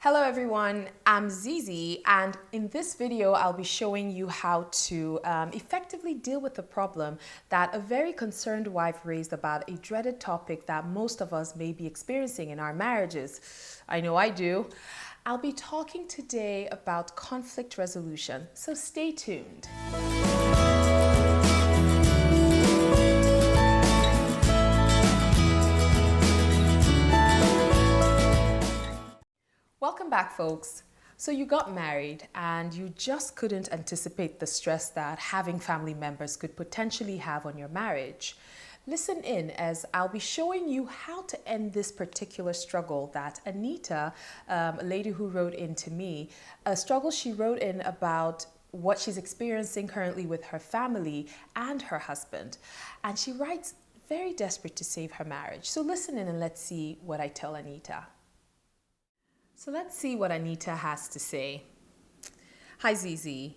Hello everyone, I'm ZeeZee, and in this video I'll be showing you how to effectively deal with the problem that a very concerned wife raised about a dreaded topic that most of us may be experiencing in our marriages. I know I do. I'll be talking today about conflict resolution, so stay tuned. Welcome back, folks. So you got married and you just couldn't anticipate the stress that having family members could potentially have on your marriage. Listen in as I'll be showing you how to end this particular struggle that Anita, a lady who wrote in to me, a struggle she wrote in about what she's experiencing currently with her family and her husband. And she writes very desperate to save her marriage. So listen in and let's see what I tell Anita. So let's see what Anita has to say. Hi ZeeZee.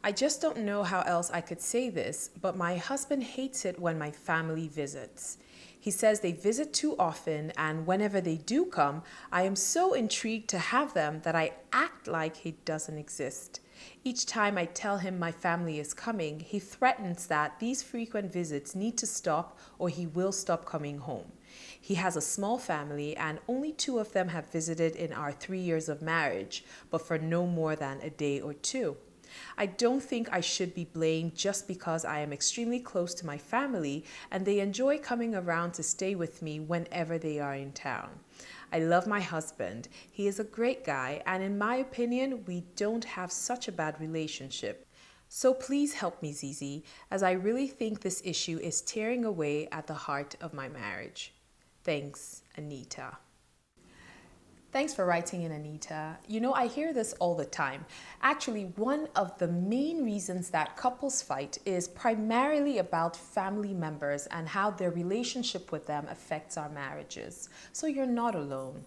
I just don't know how else I could say this, but my husband hates it when my family visits. He says they visit too often, and whenever they do come, I am so intrigued to have them that I act like he doesn't exist. Each time I tell him my family is coming, he threatens that these frequent visits need to stop or he will stop coming home. He has a small family and only 2 of them have visited in our 3 years of marriage, but for no more than a day or 2. I don't think I should be blamed just because I am extremely close to my family and they enjoy coming around to stay with me whenever they are in town. I love my husband. He is a great guy, and in my opinion, we don't have such a bad relationship. So please help me, ZeeZee, as I really think this issue is tearing away at the heart of my marriage. Thanks, Anita. Thanks for writing in, Anita. You know, I hear this all the time. Actually, one of the main reasons that couples fight is primarily about family members and how their relationship with them affects our marriages. So you're not alone.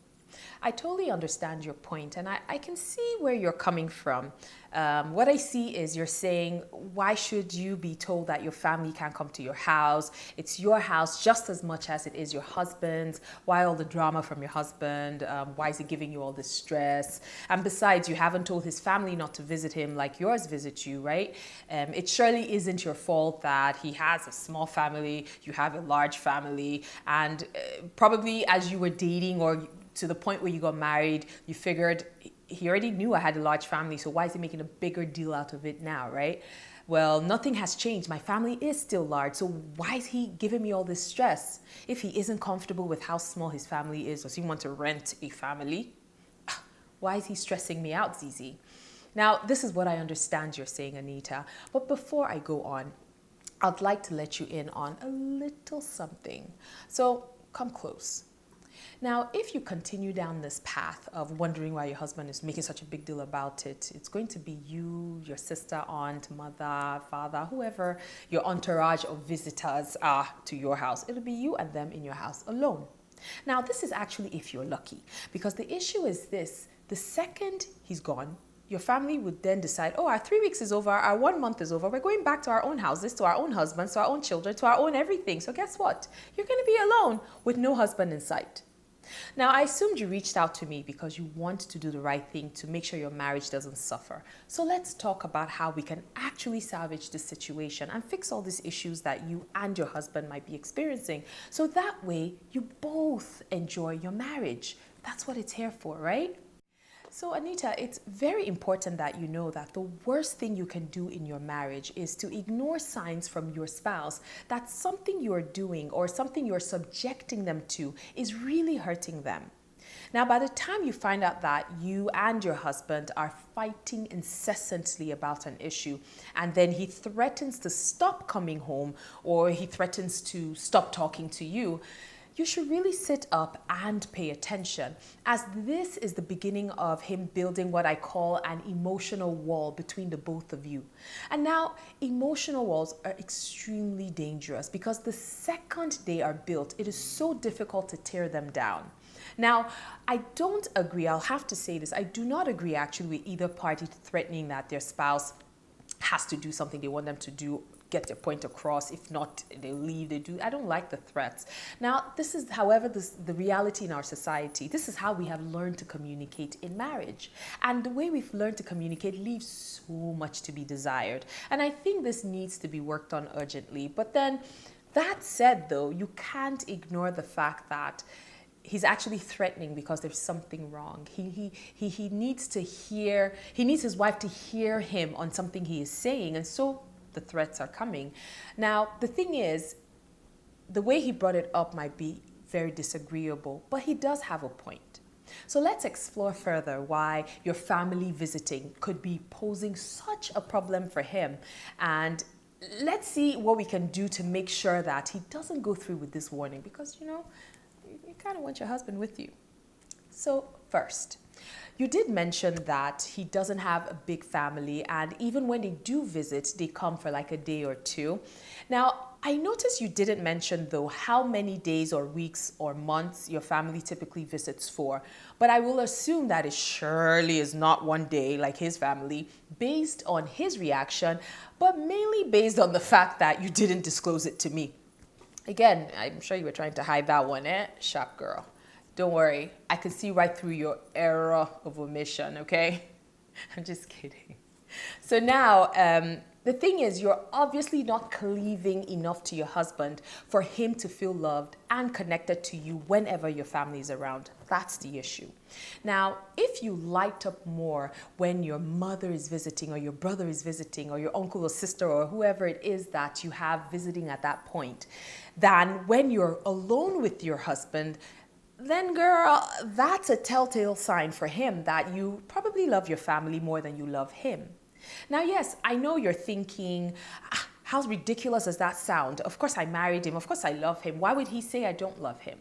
I totally understand your point, and I can see where you're coming from. What I see is you're saying, why should you be told that your family can't come to your house? It's your house just as much as it is your husband's. Why all the drama from your husband? Why is he giving you all this stress? And besides, you haven't told his family not to visit him like yours visits you, right? It surely isn't your fault that he has a small family, you have a large family, and probably as you were dating or to the point where you got married, you figured he already knew I had a large family, so why is he making a bigger deal out of it now, right? Well, nothing has changed. My family is still large, so why is he giving me all this stress? If he isn't comfortable with how small his family is, does he want to rent a family? Why is he stressing me out, ZeeZee? Now, this is what I understand you're saying, Anita, but before I go on, I'd like to let you in on a little something. So come close. Now, if you continue down this path of wondering why your husband is making such a big deal about it, it's going to be you, your sister, aunt, mother, father, whoever your entourage of visitors are to your house. It'll be you and them in your house alone. Now, this is actually if you're lucky, because the issue is this: the second he's gone, your family would then decide, oh, our 3 weeks is over, our 1 month is over, we're going back to our own houses, to our own husbands, to our own children, to our own everything. So guess what? You're going to be alone with no husband in sight. Now, I assumed you reached out to me because you want to do the right thing to make sure your marriage doesn't suffer. So let's talk about how we can actually salvage this situation and fix all these issues that you and your husband might be experiencing. So that way, you both enjoy your marriage. That's what it's here for, right? So Anita, it's very important that you know that the worst thing you can do in your marriage is to ignore signs from your spouse that something you're doing or something you're subjecting them to is really hurting them. Now, by the time you find out that you and your husband are fighting incessantly about an issue, and then he threatens to stop coming home or he threatens to stop talking to you, you should really sit up and pay attention, as this is the beginning of him building what I call an emotional wall between the both of you. And now, emotional walls are extremely dangerous because the second they are built, it is so difficult to tear them down. Now, I don't agree, I'll have to say this, I do not agree actually with either party threatening that their spouse has to do something they want them to do get their point across. If not, they leave, they do. I don't like the threats. Now, this is, however, the reality in our society. This is how we have learned to communicate in marriage. And the way we've learned to communicate leaves so much to be desired. And I think this needs to be worked on urgently. But then, that said, though, you can't ignore the fact that he's actually threatening because there's something wrong. He needs to hear, he needs his wife to hear him on something he is saying. And so the threats are coming. Now, the thing is, the way he brought it up might be very disagreeable, but he does have a point. So let's explore further why your family visiting could be posing such a problem for him. And let's see what we can do to make sure that he doesn't go through with this warning, because, you kind of want your husband with you. So first, you did mention that he doesn't have a big family, and even when they do visit, they come for like a day or two. Now, I noticed you didn't mention, though, how many days or weeks or months your family typically visits for. But I will assume that it surely is not one day like his family, based on his reaction, but mainly based on the fact that you didn't disclose it to me. Again, I'm sure you were trying to hide that one, eh? Sharp girl. Don't worry. I can see right through your error of omission, okay? I'm just kidding. So now, the thing is, you're obviously not cleaving enough to your husband for him to feel loved and connected to you whenever your family is around. That's the issue. Now, if you light up more when your mother is visiting, or your brother is visiting, or your uncle or sister, or whoever it is that you have visiting at that point, than when you're alone with your husband, then girl, that's a telltale sign for him that you probably love your family more than you love him. Now, yes, I know you're thinking, how ridiculous does that sound? Of course I married him. Of course I love him. Why would he say I don't love him?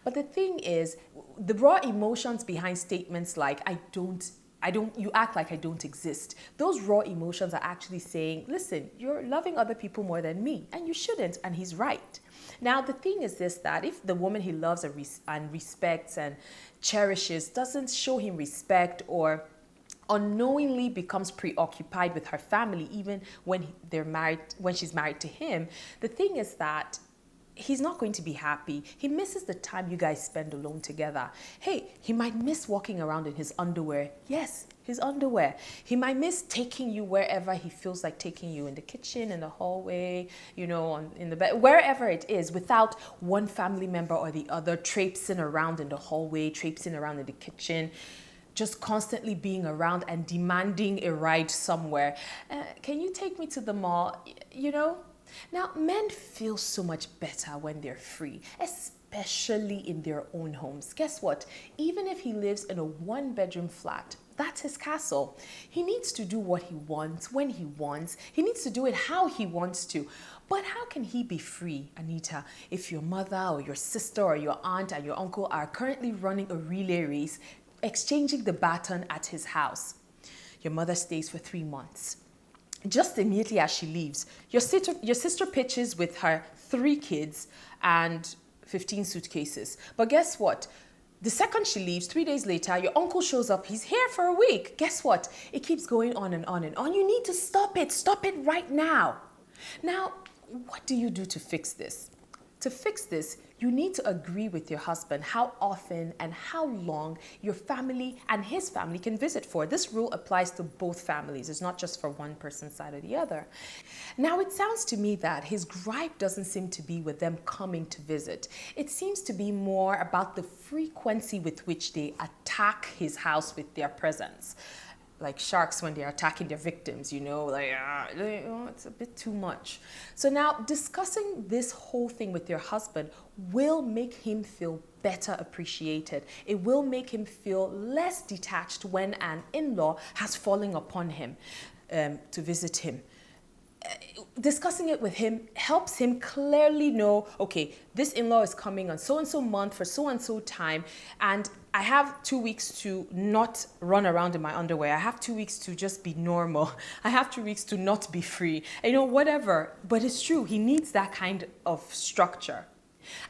But the thing is, the raw emotions behind statements like, you act like I don't exist. Those raw emotions are actually saying, listen, you're loving other people more than me, and you shouldn't, and he's right. Now, the thing is this, that if the woman he loves and respects and cherishes doesn't show him respect, or unknowingly becomes preoccupied with her family, even when they're married, when she's married to him, the thing is that he's not going to be happy. He misses the time you guys spend alone together. Hey, he might miss walking around in his underwear. Yes, his underwear. He might miss taking you wherever he feels like taking you, in the kitchen, in the hallway, in the bed, wherever it is, without one family member or the other traipsing around in the hallway, traipsing around in the kitchen, just constantly being around and demanding a ride somewhere. Can you take me to the mall? Now, men feel so much better when they're free, especially in their own homes. Guess what? Even if he lives in a one-bedroom flat, that's his castle. He needs to do what he wants, when he wants. He needs to do it how he wants to. But how can he be free, Anita, if your mother or your sister or your aunt and your uncle are currently running a relay race, exchanging the baton at his house? Your mother stays for 3 months. Just immediately as she leaves, your sister pitches with her 3 kids and 15 suitcases. But guess what? The second she leaves, 3 days later, your uncle shows up. He's here for a week. Guess what? It keeps going on and on and on. You need to stop it. Stop it right now. Now, what do you do to fix this? To fix this, you need to agree with your husband how often and how long your family and his family can visit for. This rule applies to both families. It's not just for one person's side or the other. Now, it sounds to me that his gripe doesn't seem to be with them coming to visit. It seems to be more about the frequency with which they attack his house with their presence. Like sharks when they're attacking their victims, it's a bit too much. So now, discussing this whole thing with your husband will make him feel better appreciated. It will make him feel less detached when an in-law has fallen upon him to visit him. Discussing it with him helps him clearly know, okay, this in-law is coming on so-and-so month for so-and-so time, and I have 2 weeks to not run around in my underwear. I have 2 weeks to just be normal. I have 2 weeks to not be free. Whatever. But it's true. He needs that kind of structure.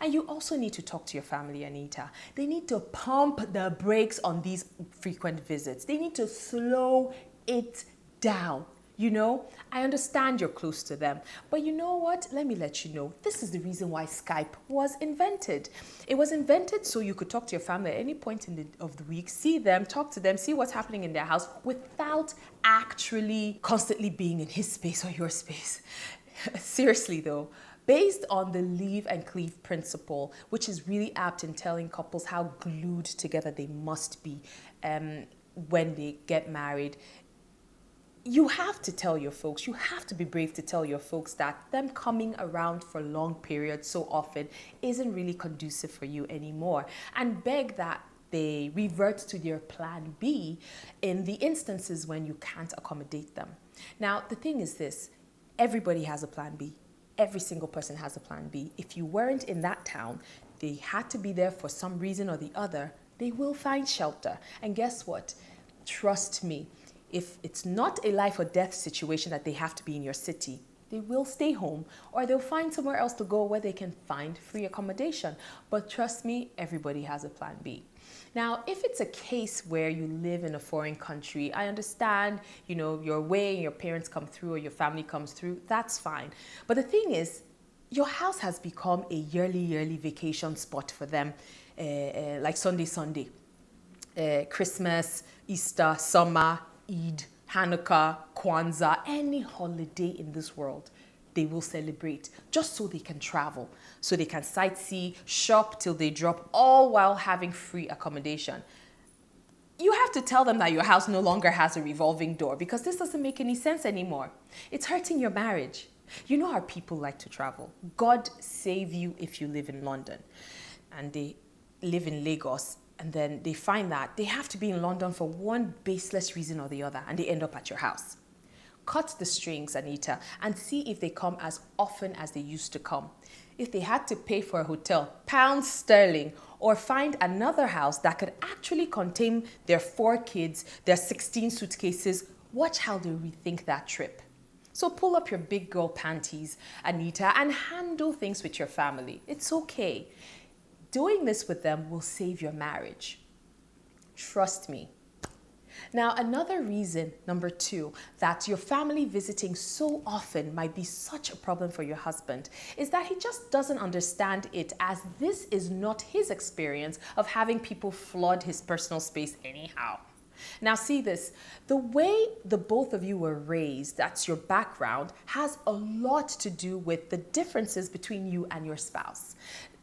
And you also need to talk to your family, Anita. They need to pump the brakes on these frequent visits. They need to slow it down. I understand you're close to them, but you know what? Let me let you know. This is the reason why Skype was invented. It was invented so you could talk to your family at any point of the week, see them, talk to them, see what's happening in their house without actually constantly being in his space or your space. Seriously though, based on the leave and cleave principle, which is really apt in telling couples how glued together they must be when they get married, you have to tell your folks, you have to be brave to tell your folks that them coming around for long periods so often isn't really conducive for you anymore, and beg that they revert to their plan B in the instances when you can't accommodate them. Now, the thing is this, everybody has a plan B. Every single person has a plan B. If you weren't in that town, they had to be there for some reason or the other, they will find shelter. And guess what? Trust me, if it's not a life or death situation that they have to be in your city, they will stay home or they'll find somewhere else to go where they can find free accommodation. But trust me, everybody has a plan B. Now, if it's a case where you live in a foreign country, I understand, you're away and your parents come through or your family comes through, that's fine. But the thing is, your house has become a yearly vacation spot for them, like Sunday, Christmas, Easter, summer, Eid, Hanukkah, Kwanzaa, any holiday in this world, they will celebrate just so they can travel, so they can sightsee, shop till they drop, all while having free accommodation. You have to tell them that your house no longer has a revolving door because this doesn't make any sense anymore. It's hurting your marriage. You know how people like to travel. God save you if you live in London and they live in Lagos. And then they find that they have to be in London for one baseless reason or the other, and they end up at your house. Cut the strings, Anita, and see if they come as often as they used to come. If they had to pay for a hotel, pounds sterling, or find another house that could actually contain their 4 kids, their 16 suitcases, watch how they rethink that trip. So pull up your big girl panties, Anita, and handle things with your family. It's okay. Doing this with them will save your marriage. Trust me. Now, another reason, number 2, that your family visiting so often might be such a problem for your husband is that he just doesn't understand it, as this is not his experience of having people flood his personal space anyhow. Now see this, the way the both of you were raised, that's your background, has a lot to do with the differences between you and your spouse.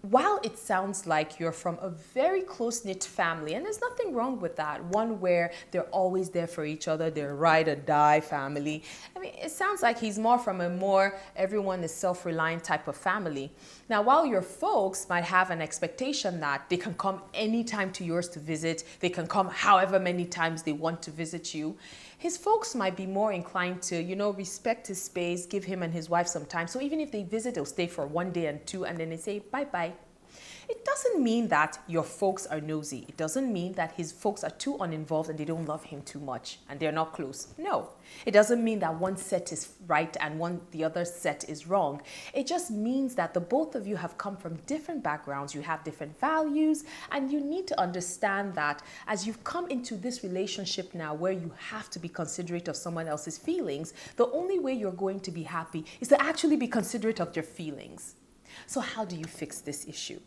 While it sounds like you're from a very close-knit family, and there's nothing wrong with that, one where they're always there for each other, they're ride or die family. I mean, it sounds like he's more from a more everyone is self-reliant type of family. Now, while your folks might have an expectation that they can come anytime to yours to visit, they can come however many times they want to visit you, his folks might be more inclined to, respect his space, give him and his wife some time. So even if they visit, they'll stay for 1 day and 2, and then they say bye-bye. It doesn't mean that your folks are nosy. It doesn't mean that his folks are too uninvolved and they don't love him too much and they're not close. No, it doesn't mean that one set is right and the other set is wrong. It just means that the both of you have come from different backgrounds, you have different values, and you need to understand that as you've come into this relationship now where you have to be considerate of someone else's feelings, the only way you're going to be happy is to actually be considerate of their feelings. So how do you fix this issue?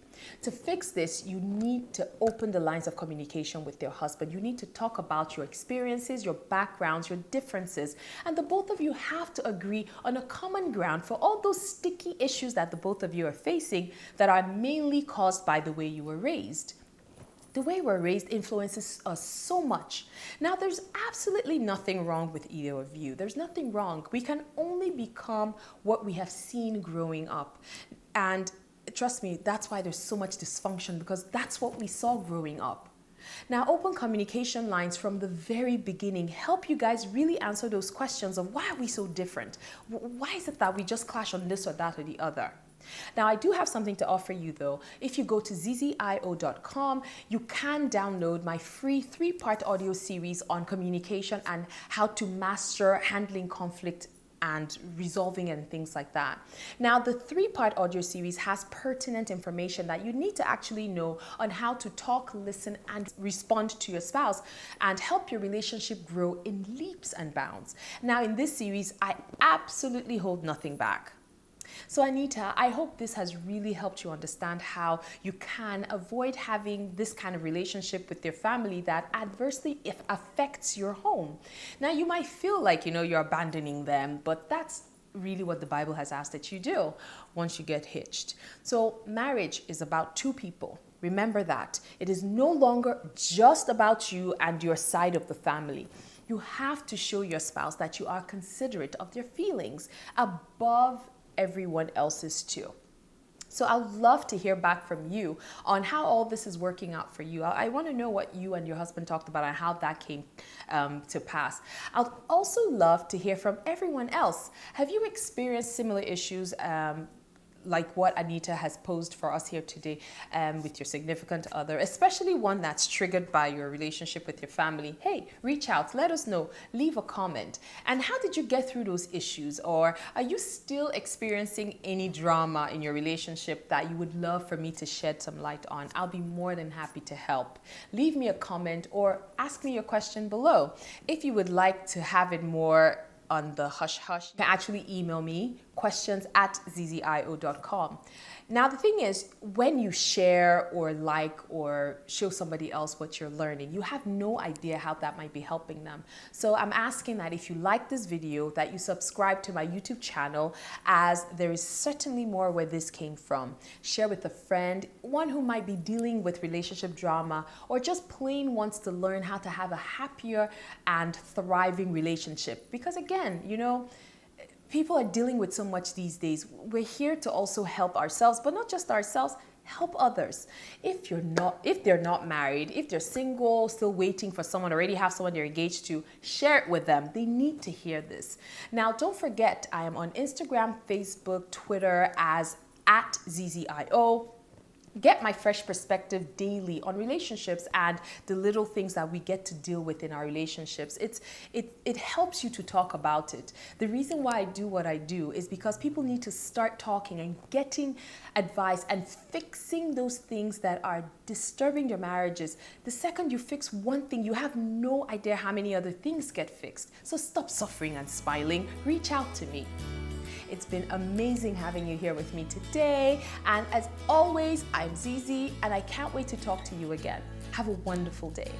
To fix this, you need to open the lines of communication with your husband. You need to talk about your experiences, your backgrounds, your differences, and the both of you have to agree on a common ground for all those sticky issues that the both of you are facing that are mainly caused by the way you were raised. The way we're raised influences us so much. Now, there's absolutely nothing wrong with either of you. There's nothing wrong. We can only become what we have seen growing up. And trust me, that's why there's so much dysfunction, because that's what we saw growing up. Now, open communication lines from the very beginning help you guys really answer those questions of why are we so different? Why is it that we just clash on this or that or the other? Now, I do have something to offer you though. If you go to ZeeZeeIO.com, you can download my free 3-part audio series on communication and how to master handling conflict and resolving it and things like that. Now, the 3-part audio series has pertinent information that you need to actually know on how to talk, listen, and respond to your spouse and help your relationship grow in leaps and bounds. Now, in this series, I absolutely hold nothing back. So Anita, I hope this has really helped you understand how you can avoid having this kind of relationship with your family that adversely affects your home. Now, you might feel like, you're abandoning them, but that's really what the Bible has asked that you do once you get hitched. So marriage is about 2 people. Remember that. It is no longer just about you and your side of the family. You have to show your spouse that you are considerate of their feelings above everyone else's too. So I'd love to hear back from you on how all this is working out for you. I want to know what you and your husband talked about and how that came to pass. I'd also love to hear from everyone else. Have you experienced similar issues like what Anita has posed for us here today with your significant other, especially one that's triggered by your relationship with your family? Hey, reach out, let us know, leave a comment. And how did you get through those issues? Or are you still experiencing any drama in your relationship that you would love for me to shed some light on? I'll be more than happy to help. Leave me a comment or ask me your question below. If you would like to have it more on the hush-hush, you can actually email me questions@zeezeeio.com. Now, the thing is, when you share or like or show somebody else what you're learning, you have no idea how that might be helping them. So I'm asking that if you like this video, that you subscribe to my YouTube channel, as there is certainly more where this came from. Share with a friend, one who might be dealing with relationship drama or just plain wants to learn how to have a happier and thriving relationship. Because again, people are dealing with so much these days. We're here to also help ourselves, but not just ourselves, help others. If they're not married, if they're single, still waiting for someone, already have someone they're engaged to, share it with them. They need to hear this. Now, don't forget, I am on Instagram, Facebook, Twitter as @ZeeZeeIO. Get my fresh perspective daily on relationships and the little things that we get to deal with in our relationships. It helps you to talk about it. The reason why I do what I do is because people need to start talking and getting advice and fixing those things that are disturbing their marriages. The second you fix one thing, you have no idea how many other things get fixed. So stop suffering and smiling. Reach out to me. It's been amazing having you here with me today. And as always, I'm ZeeZee, and I can't wait to talk to you again. Have a wonderful day.